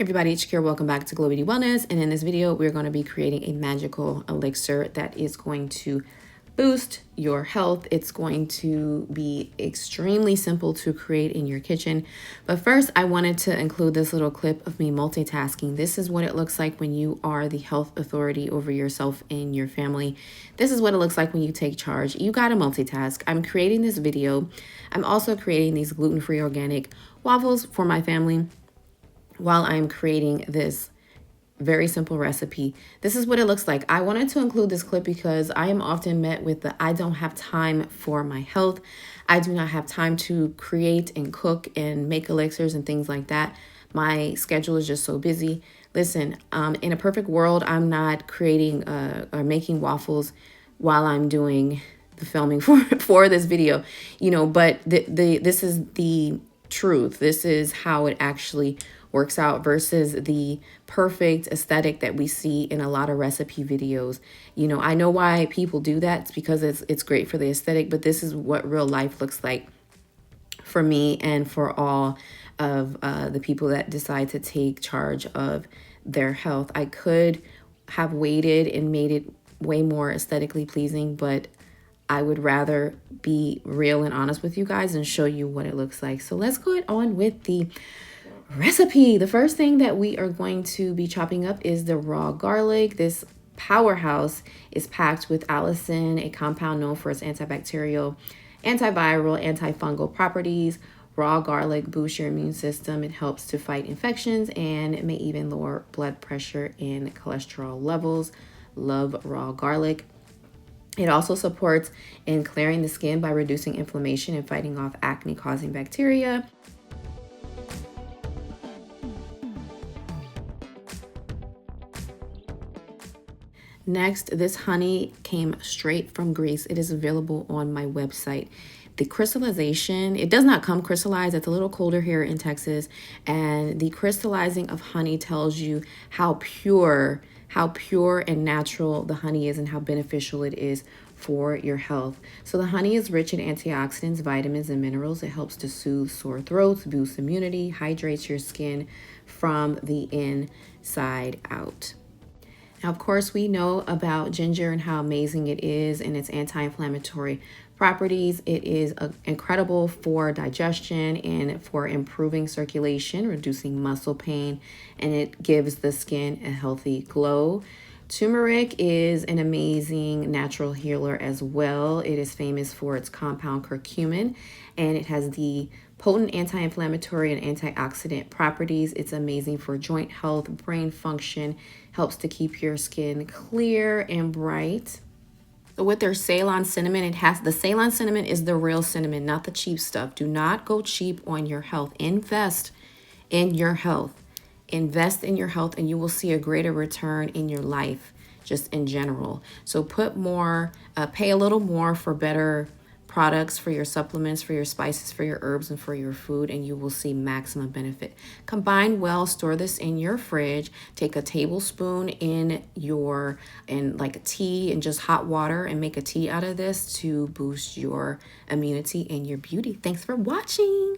Hey everybody, it's Shakira. Welcome back to Glow Beauty Wellness. And in this video, we're going to be creating a magical elixir that is going to boost your health. It's going to be extremely simple to create in your kitchen. But first, I wanted to include this little clip of me multitasking. This is what it looks like when you are the health authority over yourself and your family. This is what it looks like when you take charge. You got to multitask. I'm creating this video. I'm also creating these gluten-free organic waffles for my family while I'm creating this very simple recipe. This is what it looks like. I wanted to include this clip because I am often met with the I don't have time for my health. I do not have time to create and cook and make elixirs and things like that. My schedule is just so busy. Listen, in a perfect world, I'm not creating or making waffles while I'm doing the filming for this video, but this is the truth. This is how it actually works out versus the perfect aesthetic that we see in a lot of recipe videos. I know why people do that. It's because it's great for the aesthetic, but this is what real life looks like for me and for all of the people that decide to take charge of their health. I could have waited and made it way more aesthetically pleasing, but I would rather be real and honest with you guys and show you what it looks like. So let's go on with the recipe. The first thing that we are going to be chopping up is the raw garlic. This powerhouse is packed with allicin, a compound known for its antibacterial, antiviral, antifungal properties. Raw garlic boosts your immune system. It helps to fight infections and it may even lower blood pressure and cholesterol levels. Love raw garlic. It also supports in clearing the skin by reducing inflammation and fighting off acne-causing bacteria. Next, this honey came straight from Greece. It is available on my website. The crystallization, it does not come crystallized. It's a little colder here in Texas. And the crystallizing of honey tells you how pure and natural the honey is and how beneficial it is for your health. So the honey is rich in antioxidants, vitamins, and minerals. It helps to soothe sore throats, boost immunity, hydrates your skin from the inside out. Now, of course, we know about ginger and how amazing it is and its anti-inflammatory properties. It is incredible for digestion and for improving circulation, reducing muscle pain, and it gives the skin a healthy glow. Turmeric is an amazing natural healer as well. It is famous for its compound curcumin, and it has the potent anti-inflammatory and antioxidant properties. It's amazing for joint health, brain function, helps to keep your skin clear and bright. So with their Ceylon cinnamon, the Ceylon cinnamon is the real cinnamon, not the cheap stuff. Do not go cheap on your health. Invest in your health. Invest in your health and you will see a greater return in your life, just in general. So put more, pay a little more for better products, for your supplements, for your spices, for your herbs, and for your food, and you will see maximum benefit. Combine well, store this in your fridge. Take a tablespoon in like a tea and just hot water and make a tea out of this to boost your immunity and your beauty. Thanks for watching.